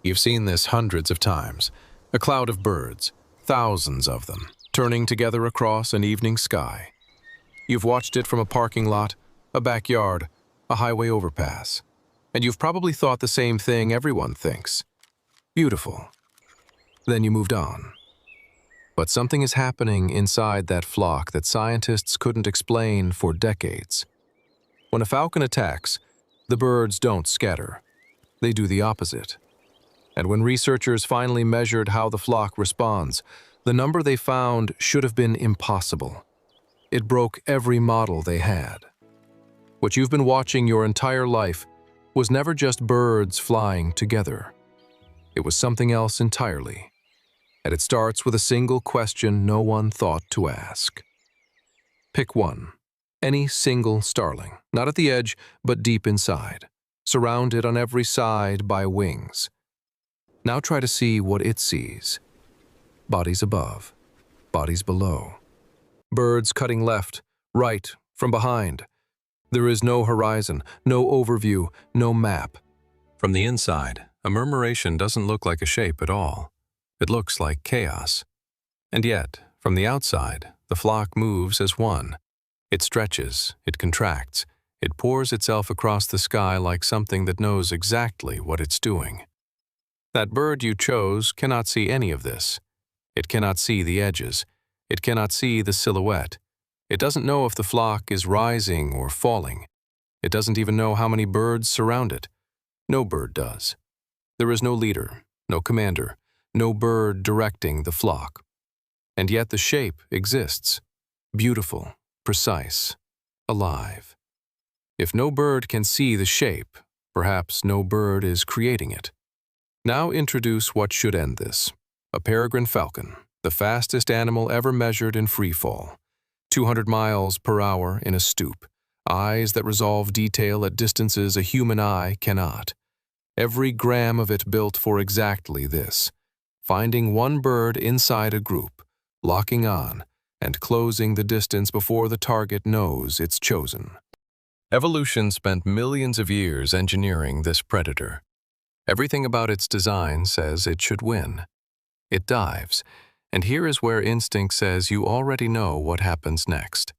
You've seen this hundreds of times. A cloud of birds, thousands of them, turning together across an evening sky. You've watched it from a parking lot, a backyard, a highway overpass. And you've probably thought the same thing everyone thinks. Beautiful. Then you moved on. But something is happening inside that flock that scientists couldn't explain for decades. When a falcon attacks, the birds don't scatter. They do the opposite. And when researchers finally measured how the flock responds, the number they found should have been impossible. It broke every model they had. What you've been watching your entire life was never just birds flying together. It was something else entirely. And it starts with a single question no one thought to ask. Pick one. Any single starling, not at the edge, but deep inside, surrounded on every side by wings. Now try to see what it sees. Bodies above, bodies below. Birds cutting left, right, from behind. There is no horizon, no overview, no map. From the inside, a murmuration doesn't look like a shape at all. It looks like chaos. And yet, from the outside, the flock moves as one. It stretches, it contracts, it pours itself across the sky like something that knows exactly what it's doing. That bird you chose cannot see any of this. It cannot see the edges. It cannot see the silhouette. It doesn't know if the flock is rising or falling. It doesn't even know how many birds surround it. No bird does. There is no leader, no commander, no bird directing the flock. And yet the shape exists. Beautiful, precise, alive. If no bird can see the shape, perhaps no bird is creating it. Now introduce what should end this. A peregrine falcon, the fastest animal ever measured in free fall. 200 miles per hour in a stoop. Eyes that resolve detail at distances a human eye cannot. Every gram of it built for exactly this. Finding one bird inside a group, locking on, and closing the distance before the target knows it's chosen. Evolution spent millions of years engineering this predator. Everything about its design says it should win. It dives, and here is where instinct says you already know what happens next.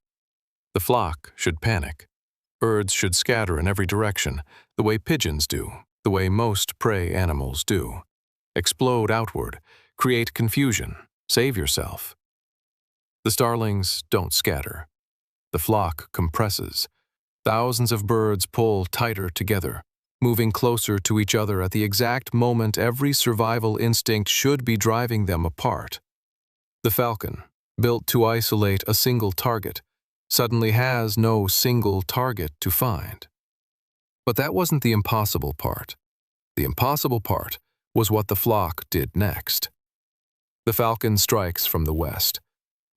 The flock should panic. Birds should scatter in every direction, the way pigeons do, the way most prey animals do. Explode outward, create confusion, save yourself. The starlings don't scatter. The flock compresses. Thousands of birds pull tighter together, moving closer to each other at the exact moment every survival instinct should be driving them apart. The falcon, built to isolate a single target, suddenly has no single target to find. But that wasn't the impossible part. The impossible part was what the flock did next. The falcon strikes from the west.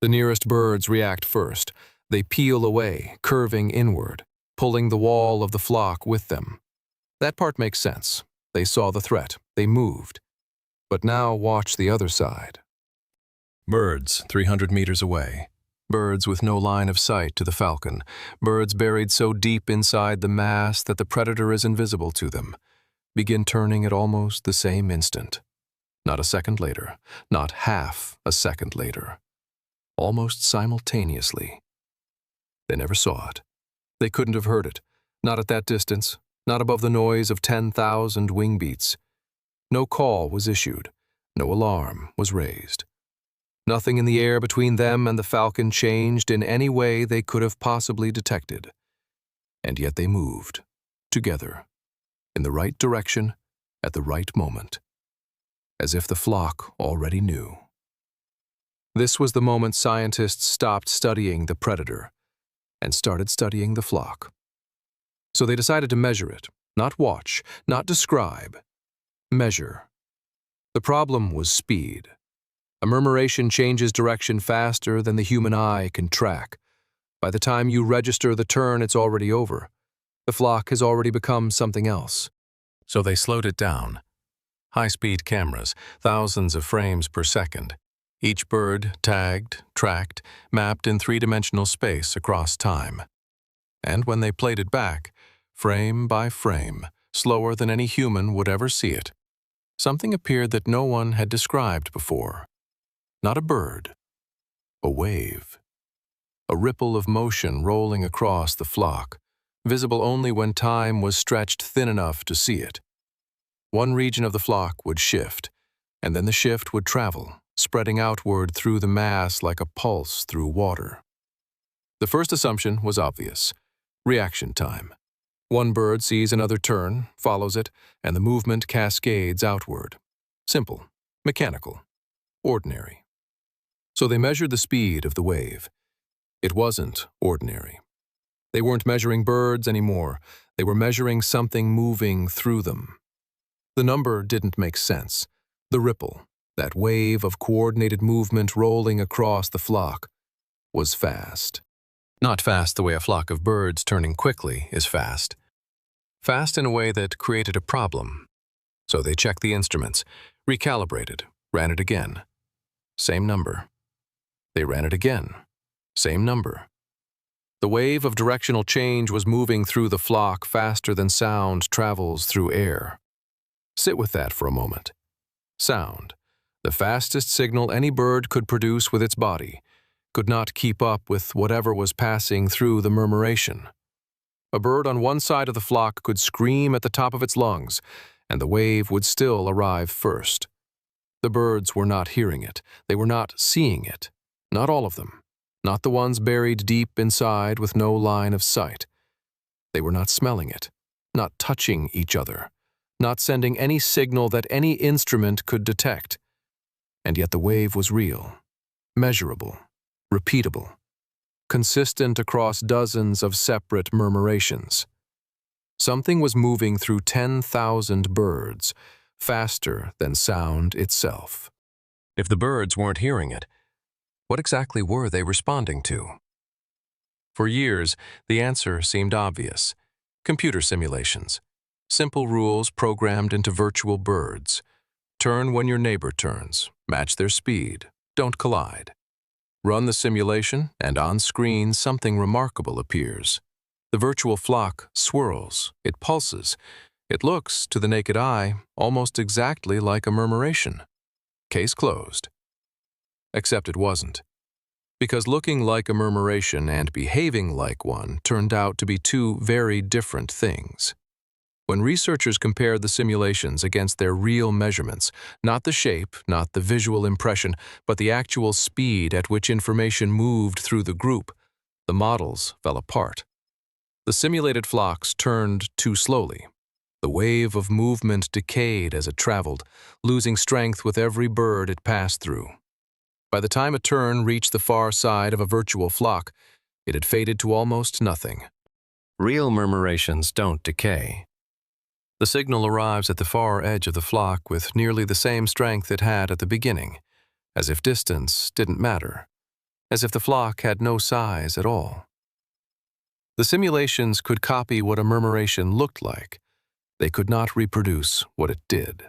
The nearest birds react first. They peel away, curving inward, pulling the wall of the flock with them. That part makes sense. They saw the threat. They moved. But now watch the other side. Birds 300 meters away. Birds with no line of sight to the falcon. Birds buried so deep inside the mass that the predator is invisible to them. Begin turning at almost the same instant. Not a second later. Not half a second later. Almost simultaneously. They never saw it. They couldn't have heard it. Not at that distance. Not above the noise of 10,000 wing beats. No call was issued. No alarm was raised. Nothing in the air between them and the falcon changed in any way they could have possibly detected. And yet they moved, together, in the right direction, at the right moment, as if the flock already knew. This was the moment scientists stopped studying the predator and started studying the flock. So they decided to measure it, not watch, not describe, measure. The problem was speed. A murmuration changes direction faster than the human eye can track. By the time you register the turn, it's already over. The flock has already become something else. So they slowed it down. High-speed cameras, thousands of frames per second. Each bird tagged, tracked, mapped in three-dimensional space across time. And when they played it back, frame by frame, slower than any human would ever see it, something appeared that no one had described before. Not a bird, a wave. A ripple of motion rolling across the flock, visible only when time was stretched thin enough to see it. One region of the flock would shift, and then the shift would travel, spreading outward through the mass like a pulse through water. The first assumption was obvious: reaction time. One bird sees another turn, follows it, and the movement cascades outward. Simple, mechanical, ordinary. So they measured the speed of the wave. It wasn't ordinary. They weren't measuring birds anymore. They were measuring something moving through them. The number didn't make sense. The ripple, that wave of coordinated movement rolling across the flock, was fast. Not fast the way a flock of birds turning quickly is fast. Fast in a way that created a problem. So they checked the instruments, recalibrated, ran it again. Same number. They ran it again. Same number. The wave of directional change was moving through the flock faster than sound travels through air. Sit with that for a moment. Sound, the fastest signal any bird could produce with its body, could not keep up with whatever was passing through the murmuration. A bird on one side of the flock could scream at the top of its lungs, and the wave would still arrive first. The birds were not hearing it. They were not seeing it. Not all of them. Not the ones buried deep inside with no line of sight. They were not smelling it, not touching each other, not sending any signal that any instrument could detect. And yet the wave was real, measurable, repeatable, consistent across dozens of separate murmurations. Something was moving through 10,000 birds, faster than sound itself. If the birds weren't hearing it, what exactly were they responding to? For years, the answer seemed obvious. Computer simulations. Simple rules programmed into virtual birds. Turn when your neighbor turns. Match their speed. Don't collide. Run the simulation, and on screen something remarkable appears. The virtual flock swirls. It pulses. It looks, to the naked eye, almost exactly like a murmuration. Case closed. Except it wasn't. Because looking like a murmuration and behaving like one turned out to be two very different things. When researchers compared the simulations against their real measurements, not the shape, not the visual impression, but the actual speed at which information moved through the group, the models fell apart. The simulated flocks turned too slowly. The wave of movement decayed as it traveled, losing strength with every bird it passed through. By the time a turn reached the far side of a virtual flock, it had faded to almost nothing. Real murmurations don't decay. The signal arrives at the far edge of the flock with nearly the same strength it had at the beginning, as if distance didn't matter, as if the flock had no size at all. The simulations could copy what a murmuration looked like. They could not reproduce what it did.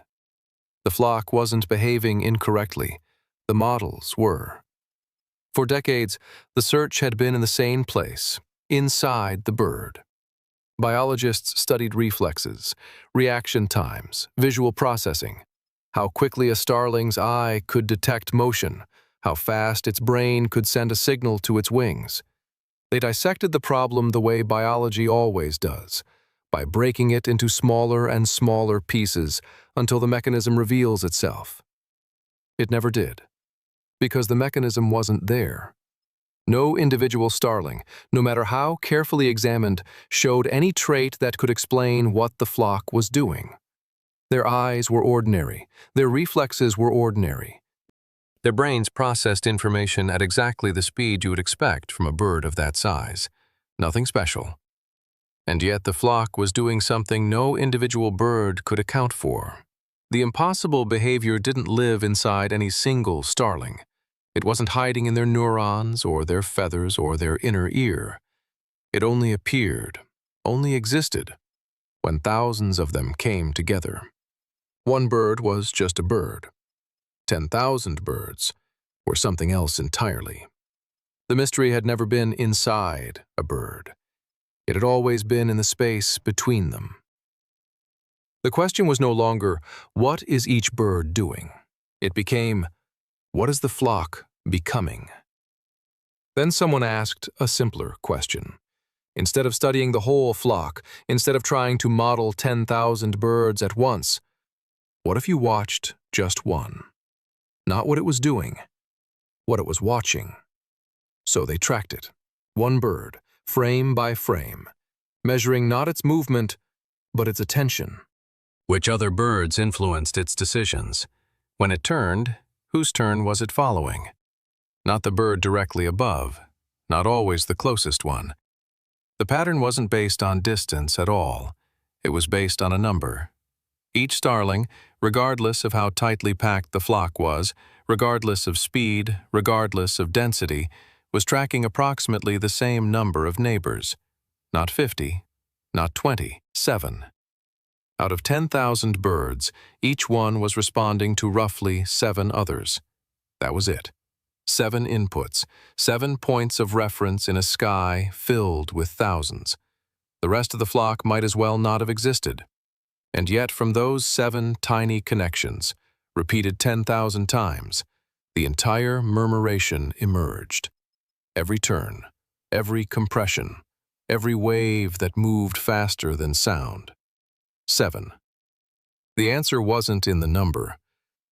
The flock wasn't behaving incorrectly. The models were. For decades, the search had been in the same place, inside the bird. Biologists studied reflexes, reaction times, visual processing, how quickly a starling's eye could detect motion, how fast its brain could send a signal to its wings. They dissected the problem the way biology always does, by breaking it into smaller and smaller pieces until the mechanism reveals itself. It never did, because the mechanism wasn't there. No individual starling, no matter how carefully examined, showed any trait that could explain what the flock was doing. Their eyes were ordinary. Their reflexes were ordinary. Their brains processed information at exactly the speed you would expect from a bird of that size. Nothing special. And yet the flock was doing something no individual bird could account for. The impossible behavior didn't live inside any single starling. It wasn't hiding in their neurons or their feathers or their inner ear. It only appeared, only existed, when thousands of them came together. One bird was just a bird. 10,000 birds were something else entirely. The mystery had never been inside a bird. It had always been in the space between them. The question was no longer, what is each bird doing? It became, what is the flock becoming? Then someone asked a simpler question. Instead of studying the whole flock, instead of trying to model 10,000 birds at once, what if you watched just one? Not what it was doing, what it was watching. So they tracked it, one bird, frame by frame, measuring not its movement, but its attention. Which other birds influenced its decisions? When it turned, whose turn was it following? Not the bird directly above, not always the closest one. The pattern wasn't based on distance at all. It was based on a number. Each starling, regardless of how tightly packed the flock was, regardless of speed, regardless of density, was tracking approximately the same number of neighbors. Not 50, not 20, 7. Out of 10,000 birds, each one was responding to roughly 7 others. That was it. 7 inputs, 7 points of reference in a sky filled with thousands. The rest of the flock might as well not have existed. And yet from those 7 tiny connections, repeated 10,000 times, the entire murmuration emerged. Every turn, every compression, every wave that moved faster than sound. 7. The answer wasn't in the number.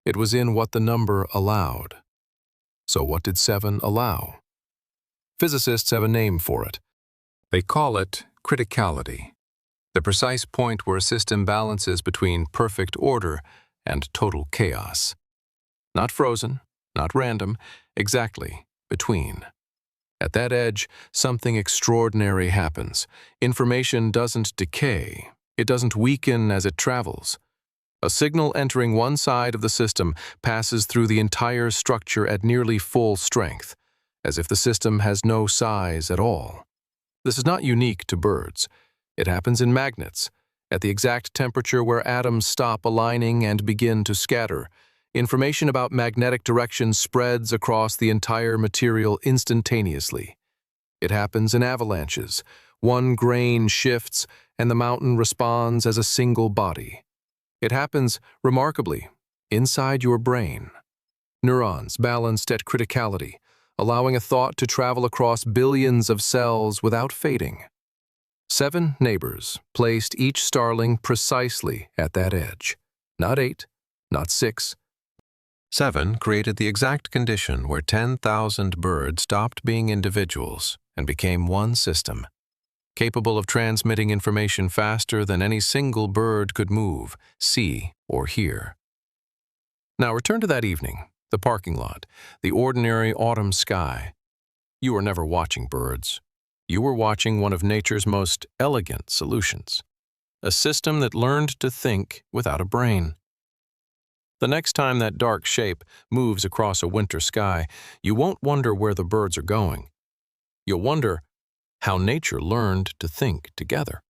It was in what the number allowed. So what did 7 allow? Physicists have a name for it. They call it criticality, the precise point where a system balances between perfect order and total chaos. Not frozen, not random, exactly between. At that edge, something extraordinary happens. Information doesn't decay. It doesn't weaken as it travels. A signal entering one side of the system passes through the entire structure at nearly full strength, as if the system has no size at all. This is not unique to birds. It happens in magnets. At the exact temperature where atoms stop aligning and begin to scatter, information about magnetic direction spreads across the entire material instantaneously. It happens in avalanches. One grain shifts, and the mountain responds as a single body. It happens, remarkably, inside your brain. Neurons balanced at criticality, allowing a thought to travel across billions of cells without fading. 7 neighbors placed each starling precisely at that edge. Not 8, not 6. 7 created the exact condition where 10,000 birds stopped being individuals and became one system, capable of transmitting information faster than any single bird could move, see, or hear. Now return to that evening, the parking lot, the ordinary autumn sky. You were never watching birds. You were watching one of nature's most elegant solutions, a system that learned to think without a brain. The next time that dark shape moves across a winter sky, you won't wonder where the birds are going. You'll wonder how nature learned to think together.